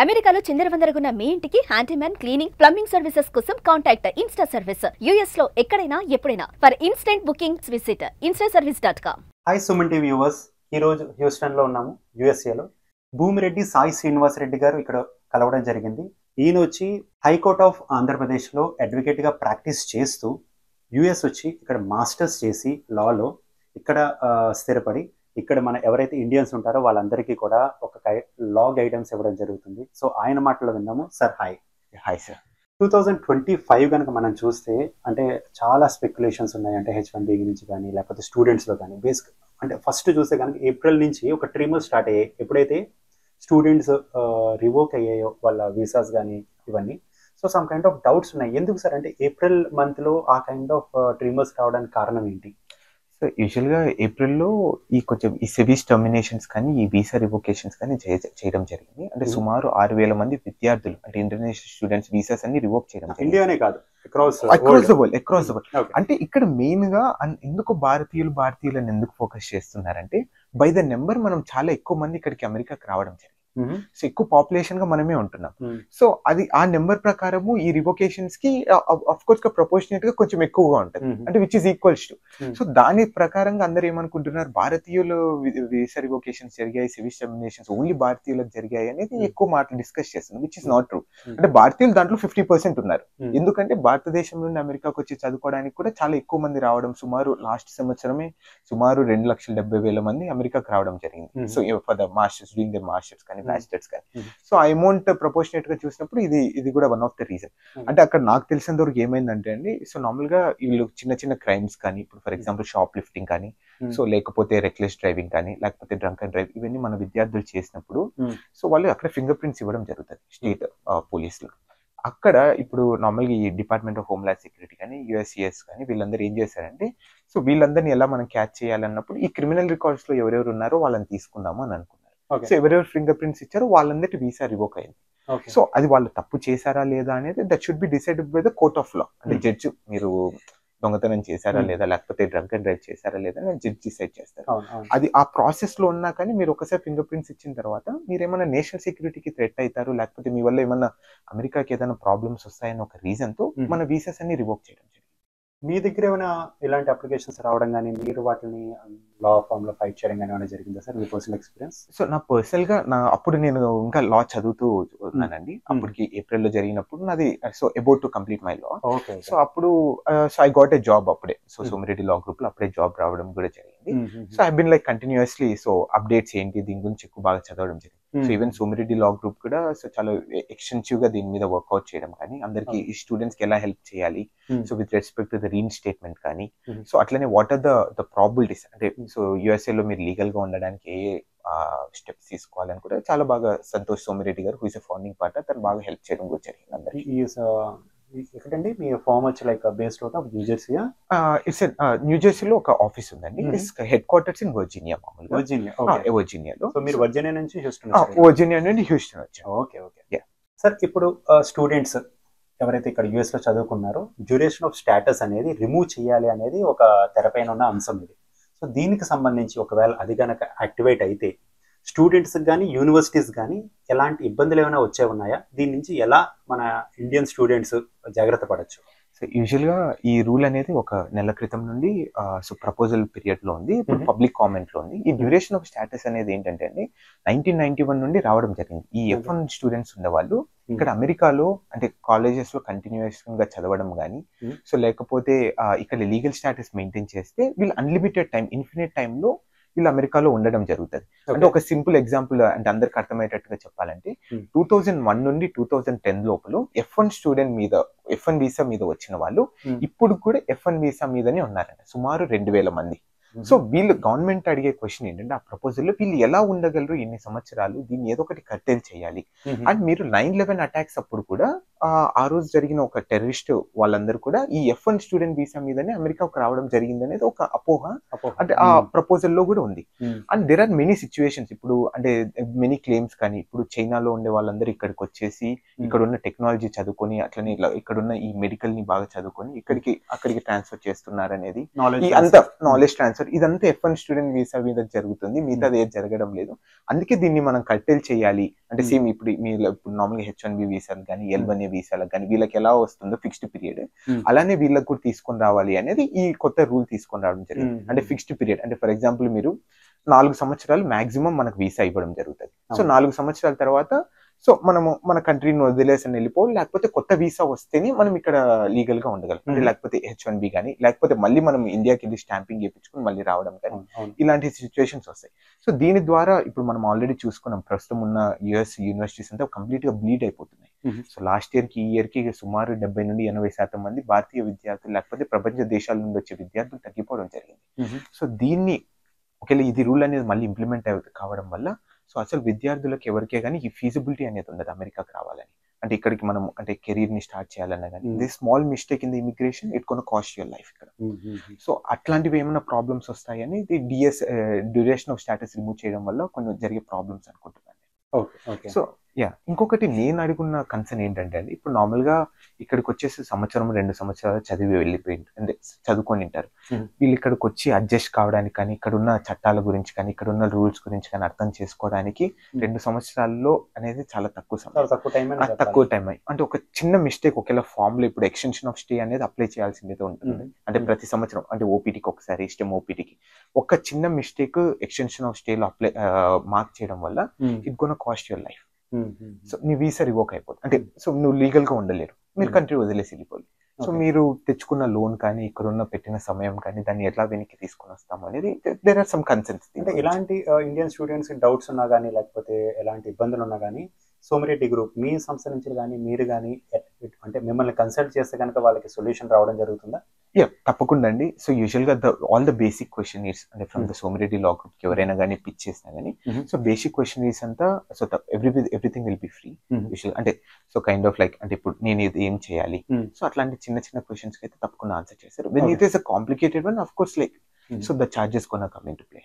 అమెరికాలో చిందరవందరగున్న మీ ఇంటికి handyman cleaning plumbing services కోసం కాంటాక్ట్ ఇన్స్టా సర్వీస్. యుఎస్ లో ఎక్కడైనా ఎప్పుడైనా for instant bookings visit instaservice.com. Hi Suman TV viewers, ఈరోజు హ్యూస్టన్లో ఉన్నాము, యుఎస్ఏలో. భూమిరెడ్డి సాయి శ్రీనివాస్ రెడ్డి గారు ఇక్కడ కలవడం జరిగింది. ఈయన వచ్చి హైకోర్ట్ ఆఫ్ ఆంధ్రప్రదేశ్లో అడ్వకేట్గా ప్రాక్టీస్ చేస్తూ యుఎస్ వచ్చి ఇక్కడ మాస్టర్స్ చేసి లాలో ఇక్కడ స్థిరపడి ఇక్కడ మన ఎవరైతే ఇండియన్స్ ఉంటారో వాళ్ళందరికీ కూడా ఒక లా గైడెన్స్ ఇవ్వడం జరుగుతుంది. సో ఆయన మాటలో విన్నాము. Sir hi. Hi sir. 2025 కనుక మనం చూస్తే అంటే చాలా స్పెక్యులేషన్స్ ఉన్నాయి. అంటే H1B నుంచి కానీ లేకపోతే స్టూడెంట్స్లో కానీ బేసిక్ అంటే ఫస్ట్ చూస్తే కనుక ఏప్రిల్ నుంచి ఒక ట్రిమర్ స్టార్ట్ అయ్యాయి. ఎప్పుడైతే స్టూడెంట్స్ రివోక్ అయ్యాయో వాళ్ళ వీసాస్ కానీ ఇవన్నీ, so some kind of doubts ఉన్నాయి. ఎందుకు సార్ అంటే ఏప్రిల్ మంత్లో ఆ కైండ్ ఆఫ్ ట్రిమర్స్ రావడానికి కారణం ఏంటి? సో యూజువల్గా ఏప్రిల్లో ఈ సివిస్ టర్మినేషన్స్ కానీ ఈ వీసా రివోకేషన్స్ కానీ చేయడం జరిగింది. అంటే సుమారు 6,000 మంది విద్యార్థులు అంటే ఇంటర్నేషనల్ స్టూడెంట్స్ వీసాస్ అన్ని రివోక్ చేయడం ఇండియానే కాదు, అక్రాస్ ద వరల్డ్. అంటే ఇక్కడ మెయిన్ గా ఎందుకు భారతీయులను ఎందుకు ఫోకస్ చేస్తున్నారంటే బై ద నెంబర్ మనం చాలా ఎక్కువ మంది ఇక్కడికి అమెరికాకి రావడం జరిగింది. సో ఎక్కువ పాపులేషన్ గా మనమే ఉంటున్నాం. సో అది ఆ నెంబర్ ప్రకారము ఈ రివోకేషన్స్ కి ఆఫ్ కోర్స్ గా ప్రపోర్షనేట్ గా కొంచెం ఎక్కువగా ఉంటుంది, అంటే which is equals to. So దాని ప్రకారంగా అందరు ఏమనుకుంటున్నారు, భారతీయులు వీసా రివోకేషన్స్ జరిగాయి, సివిల్ టర్మినేషన్స్ ఓన్లీ భారతీయులకు జరిగాయి అనేది ఎక్కువ మాటలు డిస్కస్ చేస్తున్నారు, విచ్ ఇస్ నాట్ ట్రూ. అంటే భారతీయులు దాంట్లో 50% ఉన్నారు. ఎందుకంటే భారతదేశం నుండి అమెరికాకు వచ్చి చదువుకోవడానికి కూడా చాలా ఎక్కువ మంది రావడం, సుమారు లాస్ట్ సంవత్సరమే సుమారు 2,70,000 మంది అమెరికాకు రావడం జరిగింది. So for the masters, doing the masters కానీ మాస్టర్స్ కానీ. సో ఆ అమౌంట్ ప్రపోర్షనేట్ గా చూసినప్పుడు ఇది కూడా వన్ ఆఫ్ ద రీజన్. అంటే అక్కడ నాకు తెలిసినంత వరకు ఏమైందంటే అండి, సో నార్మల్ గా వీళ్ళు చిన్న చిన్న క్రైమ్స్ కానీ, ఇప్పుడు ఫర్ ఎగ్జాంపుల్ షాప్ లిఫ్టింగ్ కానీ, సో లేకపోతే రెక్లెస్ డ్రైవింగ్ కానీ, లేకపోతే డ్రంక్ అండ్ డ్రైవ్, ఇవన్నీ మన విద్యార్థులు చేసినప్పుడు సో వాళ్ళు అక్కడ ఫింగర్ ప్రింట్స్ ఇవ్వడం జరుగుతుంది స్టేట్ పోలీసులు. అక్కడ ఇప్పుడు నార్మల్గా ఈ డిపార్ట్మెంట్ ఆఫ్ హోమ్లాండ్ సెక్యూరిటీ కానీ, యుఎస్సిఎస్ కానీ, వీళ్ళందరూ ఏం చేశారంటే, సో వీళ్ళందరినీ ఎలా మనం క్యాచ్ చేయాలన్నప్పుడు ఈ క్రిమినల్ రికార్డ్స్ లో ఎవరెవరు ఉన్నారో వాళ్ళని తీసుకుందాము అని అనుకున్నారు. సో ఎవరెవరు ఫింగర్ ప్రింట్స్ ఇచ్చారో వాళ్ళందరికీ వీసా రివోక్ అయింది. సో అది వాళ్ళు తప్పు చేశారా లేదా అనేది that should be decided by the court of law. అంటే జడ్జి మీరు దొంగతనం చేశారా లేదా, లేకపోతే డ్రంక్ అండ్ డ్రైవ్ చేశారా లేదా అని జడ్జి డిసైడ్ చేస్తారు. అది ఆ ప్రాసెస్ లో ఉన్నా కానీ మీరు ఒకసారి ఫింగర్ ప్రింట్స్ ఇచ్చిన తర్వాత మీరు ఏమైనా నేషనల్ సెక్యూరిటీకి థ్రెట్ అవుతారు, లేకపోతే మీ వల్ల ఏమైనా అమెరికాకి ఏదైనా ప్రాబ్లమ్స్ వస్తాయని ఒక రీజన్ తో మన వీసాస్ అన్ని రివోక్ చేయడం జరిగింది. మీ దగ్గర ఏమైనా ఇలాంటి అప్లికేషన్స్ రావడం కానీ, మీరు వాటిని లా ఫామ్ లో ఫైట్ చేయడం కానీ ఏమైనా జరిగిందా సార్, మీ పర్సనల్ ఎక్స్పీరియన్స్? సో నా పర్సనల్ గా అప్పుడు నేను ఇంకా లా చదువుతూ ఉన్నానండి. అప్పటికి ఏప్రిల్ లో జరిగినప్పుడు నాది so about to complete my law. So అప్పుడు so I got a job అప్పుడే. సో సోమిరెడ్డి లా గ్రూప్ లో అప్పుడే జాబ్ రావడం కూడా జరిగింది. So I been like continuously so updates ఏంటి దీని గురించి ఎక్కువ బాగా చదవడం జరిగింది. So even Somireddy law group కూడా సో చాలా ఎక్స్టెన్సివ్ గా దీని మీద వర్క్అవుట్ చేయడం కానీ, అందరికి ఈ స్టూడెంట్స్ కి ఎలా హెల్ప్ చేయాలి, so with respect to the reinstatement కానీ, సో అట్లనే వాట్ ఆర్ ద ప్రాబిలిటీస్, అంటే సో యుఎస్ఏ లో మీరు లీగల్ గా ఉండడానికి ఏ స్టెప్స్ తీసుకోవాలని కూడా చాలా బాగా సంతోష్ సోమిరెడ్డి గారు, who is a founding partner, తను బాగా హెల్ప్ చేయడం కూడా జరిగింది అందరికి. ఎక్కడండి మీ ఫామ్ వచ్చి లైక్ బేస్డ్ అవుట్ ఆఫ్ న్యూజెర్సీయా? ఇట్స్ న్యూజెర్సీలో ఒక ఆఫీస్ ఉందండి. Headquarters in Virginia. వర్జీనియాలో. సో మీరు వర్జీనియా నుంచి హ్యూస్టన్? వర్జీనియా నుండి హ్యూస్టన్ వచ్చాను. Okay sir. ఇప్పుడు స్టూడెంట్స్ ఎవరైతే ఇక్కడ యుఎస్ లో చదువుకున్నారో డ్యూరేషన్ ఆఫ్ స్టేటస్ అనేది రిమూవ్ చేయాలి అనేది ఒక తెరపైన ఉన్న అంశం ఇది. సో దీనికి సంబంధించి ఒకవేళ అది కనుక యాక్టివేట్ అయితే స్టూడెంట్స్ కానీ యూనివర్సిటీస్ కానీ ఎలాంటి ఇబ్బందులు ఏమైనా వచ్చే ఉన్నాయా? దీని నుంచి ఎలా మన ఇండియన్ స్టూడెంట్స్ జాగ్రత్త పడచ్చు? సో యూజువల్ గా ఈ రూల్ అనేది ఒక నెల క్రితం నుండి సో ప్రపోజల్ పీరియడ్ లో ఉంది, ఇప్పుడు పబ్లిక్ కామెంట్ లో ఉంది. ఈ డ్యూరేషన్ ఆఫ్ స్టేటస్ అనేది ఏంటంటే అండి 1991 నుండి రావడం జరిగింది. ఈ F1 స్టూడెంట్స్ ఉండేవాళ్ళు ఇక్కడ అమెరికాలో అంటే కాలేజెస్ లో కంటిన్యూస్ గా చదవడం కానీ, సో లేకపోతే ఇక్కడ లీగల్ స్టేటస్ మెయింటైన్ చేస్తే వీళ్ళు అన్లిమిటెడ్ టైం, ఇన్ఫినిట్ టైంలో వీళ్ళు అమెరికాలో ఉండడం జరుగుతుంది. అంటే ఒక సింపుల్ ఎగ్జాంపుల్ అంటే అందరికి అర్థమయ్యేటట్టుగా చెప్పాలంటే 2001 నుండి 2010 లోపల F1 స్టూడెంట్ మీద F1 వీసా మీద వచ్చిన వాళ్ళు ఇప్పుడు కూడా F1 వీసా మీదనే ఉన్నారంట, సుమారు 2,000 మంది. సో వీళ్ళు గవర్నమెంట్ అడిగే క్వశ్చన్ ఏంటంటే ఆ ప్రపోజల్ లో వీళ్ళు ఎలా ఉండగలరు ఇన్ని సంవత్సరాలు, దీన్ని ఏదో ఒకటి కట్టేలు చేయాలి. అండ్ మీరు 9/11 అటాక్స్ అప్పుడు కూడా ఆ రోజు జరిగిన ఒక టెర్రరిస్ట్ వాళ్ళందరూ కూడా ఈ F1 స్టూడెంట్ వీసా మీదనే అమెరికాకు రావడం జరిగింది అనేది ఒక అపోహ అంటే ఆ ప్రపోజల్ లో కూడా ఉంది. And there are many situations. ఇప్పుడు అంటే మెనీ క్లెయిమ్స్ కానీ ఇప్పుడు చైనాలో ఉండే వాళ్ళందరూ ఇక్కడికి వచ్చేసి ఇక్కడ ఉన్న టెక్నాలజీ చదువుకొని అట్లనే ఇక్కడ ఉన్న ఈ మెడికల్ ని బాగా చదువుకొని అక్కడికి ట్రాన్స్ఫర్ చేస్తున్నారు అనేది ఈ అంత నాలెడ్జ్ ట్రాన్స్ఫర్ ఇదంతా F1 స్టూడెంట్ వీసా మీద జరుగుతుంది. మిగతాది ఏది జరగడం లేదు. అందుకే దీన్ని మనం కట్టెల్ చేయాలి అంటే సేమ్ ఇప్పుడు నార్మల్గా H1B వీసాలు కానీ L1A వీసాలకు కానీ వీళ్ళకి ఎలా వస్తుందో ఫిక్స్డ్ పీరియడ్ అలానే వీళ్ళకి కూడా తీసుకొని రావాలి అనేది ఈ కొత్త రూల్ తీసుకొని రావడం జరిగింది. అంటే ఫిక్స్డ్ పీరియడ్ అంటే ఫర్ ఎగ్జాంపుల్ మీరు 4 సంవత్సరాలు మాక్సిమం మనకు వీసా ఇవ్వడం జరుగుతుంది. సో 4 సంవత్సరాల తర్వాత సో మనము మన కంట్రీని వదిలేసి వెళ్ళిపోవాలి, లేకపోతే కొత్త వీసా వస్తేనే మనం ఇక్కడ లీగల్ గా ఉండగలం. అంటే లేకపోతే H1B కానీ లేకపోతే మళ్ళీ మనం ఇండియాకి వెళ్ళి స్టాంపింగ్ చేయించుకుని మళ్ళీ రావడం కానీ ఇలాంటి సిచ్యువేషన్స్ వస్తాయి. సో దీని ద్వారా ఇప్పుడు మనం ఆల్రెడీ చూసుకున్నాం ప్రస్తుతం ఉన్న US యూనివర్సిటీస్ అంతా కంప్లీట్ గా బ్లీడ్ అయిపోతున్నాయి. సో లాస్ట్ ఇయర్ కి ఈ ఇయర్ కి సుమారు 70 నుండి 80% మంది భారతీయ విద్యార్థులు లేకపోతే ప్రపంచ దేశాల నుండి వచ్చే విద్యార్థులు తగ్గిపోవడం జరిగింది. సో దీన్ని ఒకవేళ ఇది రూల్ అనేది మళ్ళీ ఇంప్లిమెంట్ కావడం వల్ల సో అసలు విద్యార్థులకు ఎవరికే కానీ ఈ ఫీజిబిలిటీ అనేది ఉండదు అమెరికాకి రావాలని. అంటే ఇక్కడికి మనం అంటే కెరీర్ ని స్టార్ట్ చేయాలన్నా కానీ the small mistake in the immigration it can cost your life ఇక్కడ. సో అట్లాంటివి ఏమైనా ప్రాబ్లమ్స్ వస్తాయని DS duration of status remove చేయడం వల్ల కొన్ని జరిగే ప్రాబ్లమ్స్ అనుకుంటున్నాను. సో ఇంకొకటి నేను అడుగున్న కన్సర్న్ ఏంటంటే అండి ఇప్పుడు నార్మల్ గా ఇక్కడికి వచ్చేసి 1-2 సంవత్సరాలు చదివి వెళ్ళిపోయి అంటే చదువుకొని ఉంటారు. వీళ్ళు ఇక్కడికి వచ్చి అడ్జస్ట్ కావడానికి కానీ ఇక్కడ ఉన్న చట్టాల గురించి కానీ ఇక్కడ ఉన్న రూల్స్ గురించి కానీ అర్థం చేసుకోవడానికి 2 సంవత్సరాల్లో అనేది చాలా తక్కువ టైం అంటే ఒక చిన్న మిస్టేక్ ఒకవేళ ఫామ్ లో ఇప్పుడు ఎక్స్టెన్షన్ ఆఫ్ స్టే అనేది అప్లై చేయాల్సిందే ఉంటుంది. అంటే ప్రతి సంవత్సరం అంటే ఓపీటీకి ఒకసారి స్టెమ్ ఓపీటీకి ఒక చిన్న మిస్టేక్ ఎక్స్టెన్షన్ ఆఫ్ స్టే లో అప్లై మార్క్ చేయడం వల్ల it gonna cost your life. So నీ వీసా రివోక్ అయిపోతుంది. అంటే సో నువ్వు లీగల్ గా ఉండలేరు, మీరు కంట్రీ వదిలేసి వెళ్ళిపోవాలి. సో మీరు తెచ్చుకున్న లోన్ కానీ ఇక్కడ ఉన్న పెట్టిన సమయం కానీ దాన్ని ఎట్లా వెనక్కి తీసుకొని వస్తాము అనేది దేర్ ఆర్ సమ్ కన్సర్న్స్. అంటే ఇలాంటి ఇండియన్ స్టూడెంట్స్ డౌట్స్ ఉన్నా కానీ లేకపోతే ఎలాంటి ఇబ్బందులు ఉన్నా కానీ సోమిరెడ్డి గ్రూప్ మీ సంస్థ నుంచి కానీ మీరు కానీ అంటే మిమ్మల్ని కన్సల్ట్ చేస్తే కనుక వాళ్ళకి సొల్యూషన్ రావడం జరుగుతుందా? తప్పకుండా అండి. సో యూజువల్ గా ఆల్ ద బేసిక్ క్వశ్చనీర్స్ అంటే from the Somireddy law group కి ఎవరైనా కానీ పిచ్ చేసినా కానీ సో బేసిక్ క్వశ్చనీర్స్ అంతా so everything will be free usual. అంటే సో కైండ్ ఆఫ్ లైక్ అంటే ఇప్పుడు నేను ఇది ఏం చేయాలి సో అట్లాంటి చిన్న చిన్న క్వశ్చన్స్ కి అయితే తప్పకుండా ఆన్సర్ చేస్తారు. When it is a complicated one of course like so the charges కొన కమ్ ఇన్ టు ప్లే.